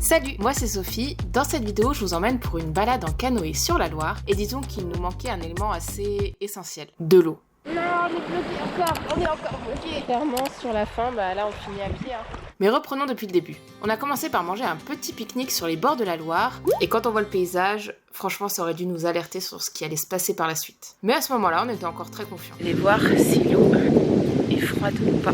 Salut, moi c'est Sophie. Dans cette vidéo, je vous emmène pour une balade en canoë sur la Loire et disons qu'il nous manquait un élément assez essentiel, de l'eau. Non, on est bloqué encore, on est encore bloqué. Clairement, sur la fin, là on finit à pied. Mais reprenons depuis le début. On a commencé par manger un petit pique-nique sur les bords de la Loire et quand on voit le paysage, franchement ça aurait dû nous alerter sur ce qui allait se passer par la suite. Mais à ce moment-là, on était encore très confiants. Allez voir si l'eau est froide ou pas.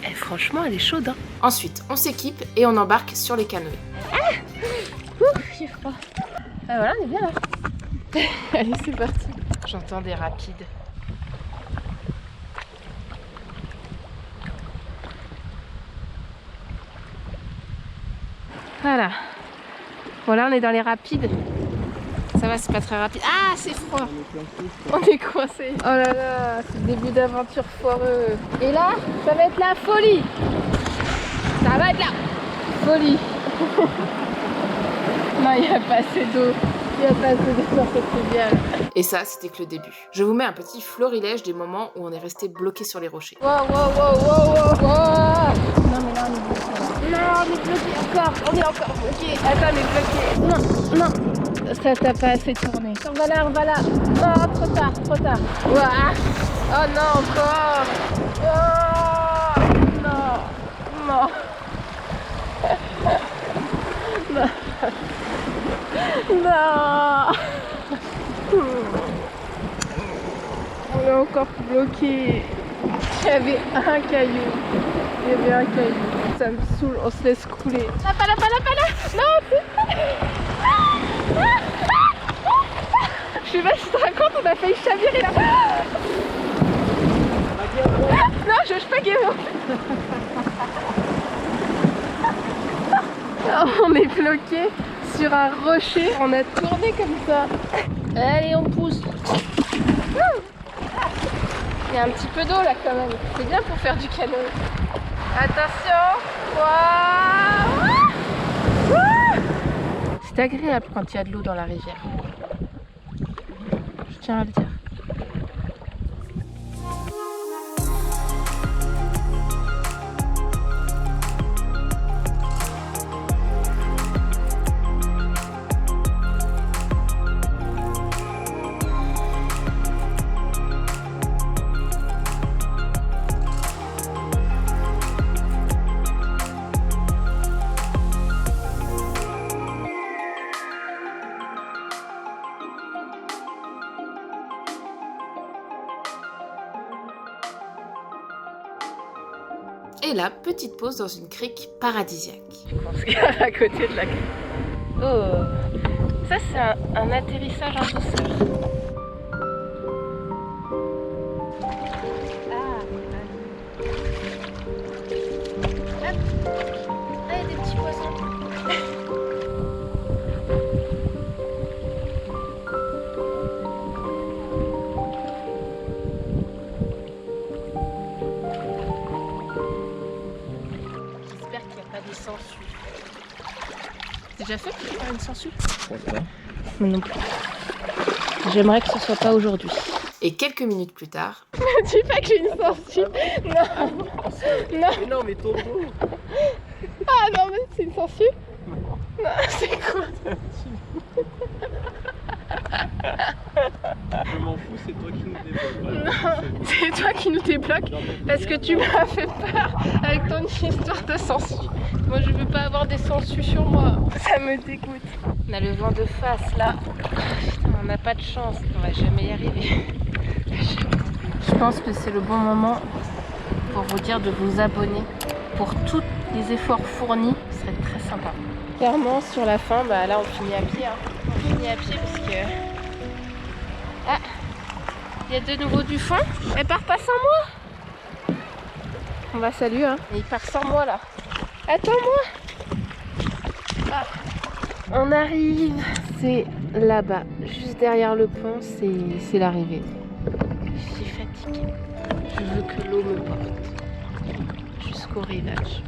Et franchement, elle est chaude. Hein. Ensuite, on s'équipe et on embarque sur les canoës. J'ai froid. Ah voilà, on est bien là. Allez, c'est parti. J'entends des rapides. Voilà. Voilà, on est dans les rapides. Ça va, c'est pas très rapide. Ah, c'est froid. On est coincé. Oh là là, c'est le début d'aventure foireux. Et là, ça va être la folie. Ça va être la folie. Non, il n'y a pas assez d'eau. Il n'y a pas assez d'eau dans cette rivière. Et ça, c'était que le début. Je vous mets un petit florilège des moments où on est resté bloqué sur les rochers. Wow, wow, wow, wow, wow, wow. Non, mais là, on est bloqué. Non, on est bloqué encore. On est encore bloqué. Attends, on est bloqué. Non, non. Ça t'a pas assez tourné. On va là, on va là. Oh, trop tard, trop tard. Ouah. Oh non, encore. Oh, non, non. Non. Non. On est encore bloqué. Il y avait un caillou. Il y avait un caillou. Ça me saoule, on se laisse couler. Ah, pas là, pas là, pas là. Non, c'est... Je sais pas si tu te racontes, on a failli chavirer là. Non, je pas guérir. On est bloqué sur un rocher. On a tourné comme ça. Allez, on pousse. Il y a un petit peu d'eau là quand même. C'est bien pour faire du canoë. Attention. C'est agréable quand il y a de l'eau dans la rivière. Je tiens à le dire. Et là, petite pause dans une crique paradisiaque. Je pense qu'à côté de la crique. Oh, ça c'est un atterrissage en douceur. Ah, hop. Ah, il y a des petits poissons. Des sangsues. T'as déjà fait par une sangsue? Moi non plus. J'aimerais que ce soit pas aujourd'hui. Et quelques minutes plus tard... Dis pas que j'ai une sangsue. Non. Non. Mais non, mais ton dos. Ah non, mais c'est une sangsue. Non, c'est quoi? Je m'en fous, c'est toi qui nous débloques. Non, c'est toi qui nous débloques parce que tu m'as fait peur avec ton histoire de sangsue. Moi je veux pas avoir des sangsues sur moi, ça me dégoûte. On a le vent de face là. Putain, on n'a pas de chance, on va jamais y arriver. Je pense que c'est le bon moment pour vous dire de vous abonner pour tous les efforts fournis, ce serait très sympa. Clairement sur la fin, là on finit à pied. Hein. On finit à pied parce que... Ah, il y a de nouveau du fond. Elle part pas sans moi. On va saluer, hein. Mais il part sans moi là. Attends-moi. Ah. On arrive. C'est là-bas, juste derrière le pont, c'est l'arrivée. Je suis fatiguée. Je veux que l'eau me porte jusqu'au rivage.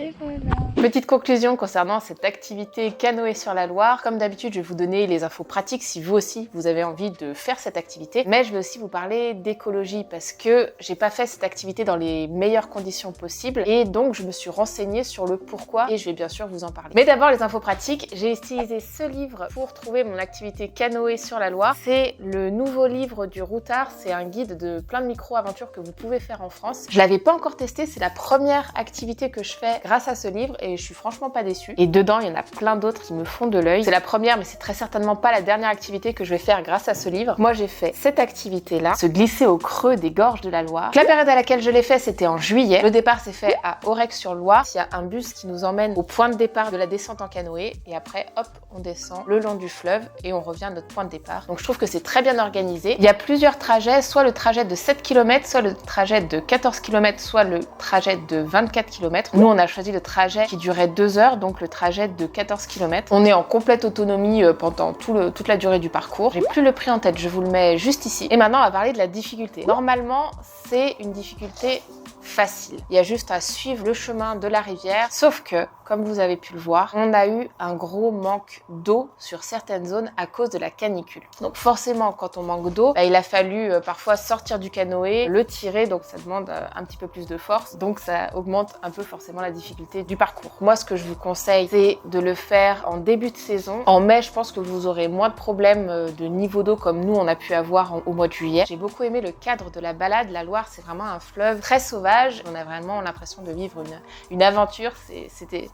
Et voilà. Petite conclusion concernant cette activité canoë sur la Loire. Comme d'habitude, je vais vous donner les infos pratiques si vous aussi vous avez envie de faire cette activité. Mais je vais aussi vous parler d'écologie parce que j'ai pas fait cette activité dans les meilleures conditions possibles et donc je me suis renseignée sur le pourquoi et je vais bien sûr vous en parler. Mais d'abord les infos pratiques. J'ai utilisé ce livre pour trouver mon activité canoë sur la Loire. C'est le nouveau livre du routard. C'est un guide de plein de micro-aventures que vous pouvez faire en France. Je l'avais pas encore testé. C'est la première activité que je fais grâce à ce livre et je suis franchement pas déçue. Et dedans, il y en a plein d'autres qui me font de l'œil. C'est la première, mais c'est très certainement pas la dernière activité que je vais faire grâce à ce livre. Moi, j'ai fait cette activité-là, se glisser au creux des gorges de la Loire. La période à laquelle je l'ai fait, c'était en juillet. Le départ s'est fait à Aurec-sur-Loire. Il y a un bus qui nous emmène au point de départ de la descente en canoë et après, hop, on descend le long du fleuve et on revient à notre point de départ. Donc, je trouve que c'est très bien organisé. Il y a plusieurs trajets, soit le trajet de 7 km, soit le trajet de 14 km, soit le trajet de 24 km. Nous, on a choisi le trajet qui durait 2 heures, donc le trajet de 14 km. On est en complète autonomie pendant toute la durée du parcours. J'ai plus le prix en tête, je vous le mets juste ici. Et maintenant, on va parler de la difficulté. Normalement, c'est une difficulté facile. Il y a juste à suivre le chemin de la rivière, sauf que, comme vous avez pu le voir, on a eu un gros manque d'eau sur certaines zones à cause de la canicule. Donc forcément, quand on manque d'eau, il a fallu parfois sortir du canoë, le tirer, donc ça demande un petit peu plus de force, donc ça augmente un peu forcément la difficulté du parcours. Moi, ce que je vous conseille, c'est de le faire en début de saison. En mai, je pense que vous aurez moins de problèmes de niveau d'eau comme nous, on a pu avoir au mois de juillet. J'ai beaucoup aimé le cadre de la balade. La Loire, c'est vraiment un fleuve très sauvage. On a vraiment l'impression de vivre une aventure.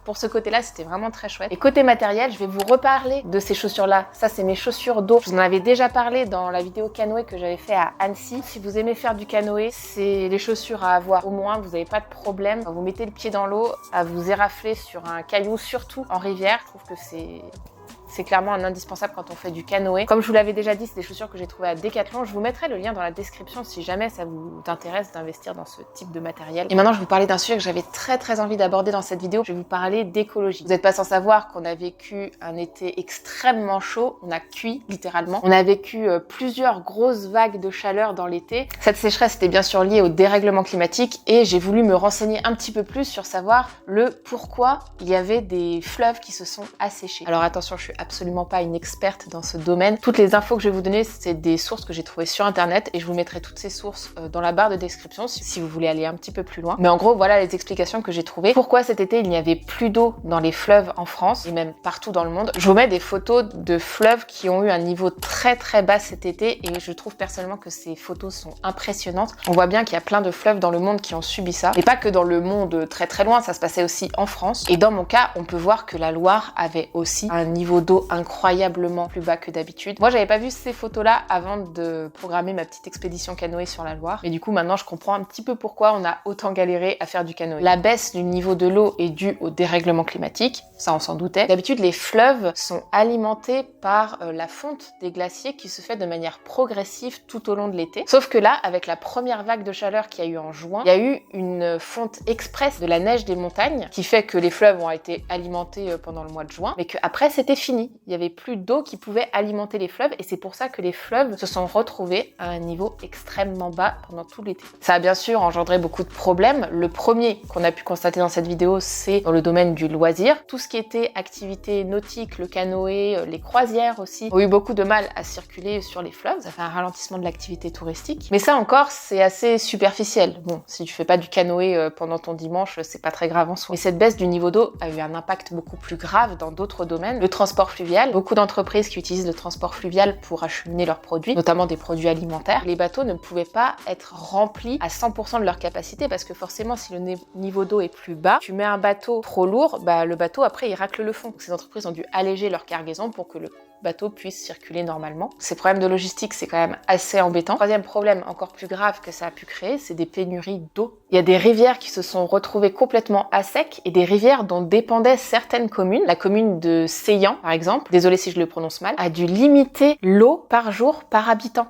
Pour ce côté-là, c'était vraiment très chouette. Et côté matériel, je vais vous reparler de ces chaussures-là. Ça, c'est mes chaussures d'eau. Je vous en avais déjà parlé dans la vidéo canoë que j'avais fait à Annecy. Si vous aimez faire du canoë, c'est les chaussures à avoir. Au moins, vous n'avez pas de problème. Quand vous mettez le pied dans l'eau, à vous érafler sur un caillou, surtout en rivière. Je trouve que c'est clairement un indispensable quand on fait du canoë. Comme je vous l'avais déjà dit, c'est des chaussures que j'ai trouvées à Decathlon. Je vous mettrai le lien dans la description si jamais ça vous intéresse d'investir dans ce type de matériel. Et maintenant, je vais vous parler d'un sujet que j'avais très envie d'aborder dans cette vidéo. Je vais vous parler d'écologie. Vous n'êtes pas sans savoir qu'on a vécu un été extrêmement chaud. On a cuit, littéralement. On a vécu plusieurs grosses vagues de chaleur dans l'été. Cette sécheresse était bien sûr liée au dérèglement climatique et j'ai voulu me renseigner un petit peu plus sur savoir le pourquoi il y avait des fleuves qui se sont asséchés. Alors attention, je suis absolument pas une experte dans ce domaine. Toutes les infos que je vais vous donner, c'est des sources que j'ai trouvées sur internet et je vous mettrai toutes ces sources dans la barre de description si vous voulez aller un petit peu plus loin. Mais en gros, voilà les explications que j'ai trouvées. Pourquoi cet été, il n'y avait plus d'eau dans les fleuves en France et même partout dans le monde. Je vous mets des photos de fleuves qui ont eu un niveau très bas cet été et je trouve personnellement que ces photos sont impressionnantes. On voit bien qu'il y a plein de fleuves dans le monde qui ont subi ça. Et pas que dans le monde très loin, ça se passait aussi en France. Et dans mon cas, on peut voir que la Loire avait aussi un niveau d'eau incroyablement plus bas que d'habitude. Moi, j'avais pas vu ces photos-là avant de programmer ma petite expédition canoë sur la Loire. Mais du coup, maintenant, je comprends un petit peu pourquoi on a autant galéré à faire du canoë. La baisse du niveau de l'eau est due au dérèglement climatique. Ça, on s'en doutait. D'habitude, les fleuves sont alimentés par la fonte des glaciers qui se fait de manière progressive tout au long de l'été. Sauf que là, avec la première vague de chaleur qu'il y a eu en juin, il y a eu une fonte express de la neige des montagnes qui fait que les fleuves ont été alimentés pendant le mois de juin, mais qu'après, c'était fini. Il y avait plus d'eau qui pouvait alimenter les fleuves et c'est pour ça que les fleuves se sont retrouvés à un niveau extrêmement bas pendant tout l'été. Ça a bien sûr engendré beaucoup de problèmes. Le premier qu'on a pu constater dans cette vidéo, c'est dans le domaine du loisir. Tout ce qui était activité nautique, le canoë, les croisières aussi, ont eu beaucoup de mal à circuler sur les fleuves. Ça fait un ralentissement de l'activité touristique. Mais ça encore, c'est assez superficiel. Bon, si tu fais pas du canoë pendant ton dimanche, c'est pas très grave en soi. Mais cette baisse du niveau d'eau a eu un impact beaucoup plus grave dans d'autres domaines. Le transport fluvial, beaucoup d'entreprises qui utilisent le transport fluvial pour acheminer leurs produits, notamment des produits alimentaires. Les bateaux ne pouvaient pas être remplis à 100% de leur capacité parce que forcément, si le niveau d'eau est plus bas, tu mets un bateau trop lourd, le bateau après il racle le fond. Donc, ces entreprises ont dû alléger leur cargaison pour que le bateau puisse circuler normalement. Ces problèmes de logistique, c'est quand même assez embêtant. Troisième problème encore plus grave que ça a pu créer, c'est des pénuries d'eau. Il y a des rivières qui se sont retrouvées complètement à sec et des rivières dont dépendaient certaines communes. La commune de Seillan, par exemple, désolée si je le prononce mal, a dû limiter l'eau par jour par habitant.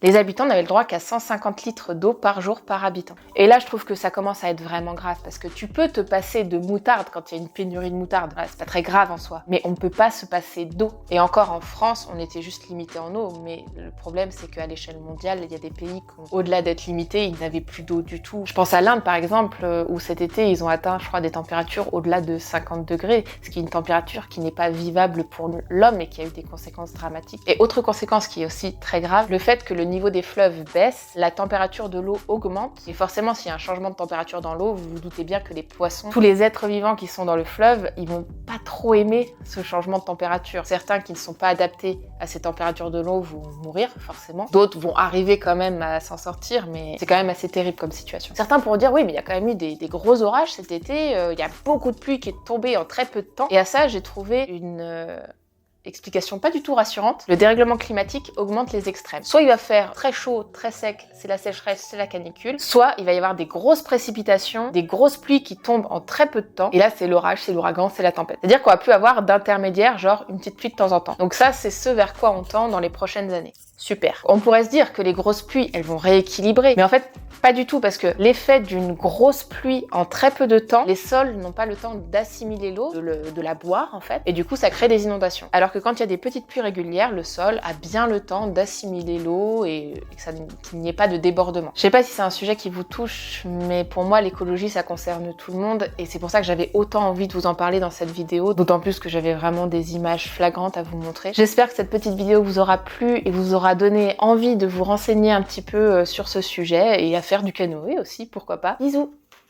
Les habitants n'avaient le droit qu'à 150 litres d'eau par jour par habitant. Et là, je trouve que ça commence à être vraiment grave parce que tu peux te passer de moutarde quand il y a une pénurie de moutarde. Voilà, c'est pas très grave en soi. Mais on ne peut pas se passer d'eau. Et encore en France, on était juste limité en eau. Mais le problème, c'est qu'à l'échelle mondiale, il y a des pays qui, au-delà d'être limités, ils n'avaient plus d'eau du tout. Je pense à l'Inde, par exemple, où cet été, ils ont atteint, je crois, des températures au-delà de 50 degrés, ce qui est une température qui n'est pas vivable pour l'homme et qui a eu des conséquences dramatiques. Et autre conséquence qui est aussi très grave, le fait que le niveau des fleuves baisse, la température de l'eau augmente. Et forcément, s'il y a un changement de température dans l'eau, vous vous doutez bien que les poissons, tous les êtres vivants qui sont dans le fleuve, ils vont pas trop aimer ce changement de température. Certains qui ne sont pas adaptés à ces températures de l'eau vont mourir, forcément. D'autres vont arriver quand même à s'en sortir, mais c'est quand même assez terrible comme situation. Certains pourront dire, oui, mais il y a quand même eu des gros orages cet été, il y a beaucoup de pluie qui est tombée en très peu de temps. Et à ça, j'ai trouvé une explication pas du tout rassurante. Le dérèglement climatique augmente les extrêmes. Soit il va faire très chaud, très sec, c'est la sécheresse, c'est la canicule. Soit il va y avoir des grosses précipitations, des grosses pluies qui tombent en très peu de temps. Et là, c'est l'orage, c'est l'ouragan, c'est la tempête. C'est-à-dire qu'on va plus avoir d'intermédiaire, genre une petite pluie de temps en temps. Donc ça, c'est ce vers quoi on tend dans les prochaines années. Super. On pourrait se dire que les grosses pluies, elles vont rééquilibrer. Mais en fait, pas du tout, parce que l'effet d'une grosse pluie en très peu de temps, les sols n'ont pas le temps d'assimiler l'eau, de la boire en fait, et du coup ça crée des inondations. Alors que quand il y a des petites pluies régulières, le sol a bien le temps d'assimiler l'eau et qu'il n'y ait pas de débordement. Je sais pas si c'est un sujet qui vous touche, mais pour moi l'écologie ça concerne tout le monde, et c'est pour ça que j'avais autant envie de vous en parler dans cette vidéo, d'autant plus que j'avais vraiment des images flagrantes à vous montrer. J'espère que cette petite vidéo vous aura plu et vous aura donné envie de vous renseigner un petit peu sur ce sujet et à faire du canoë aussi, pourquoi pas. Bisous!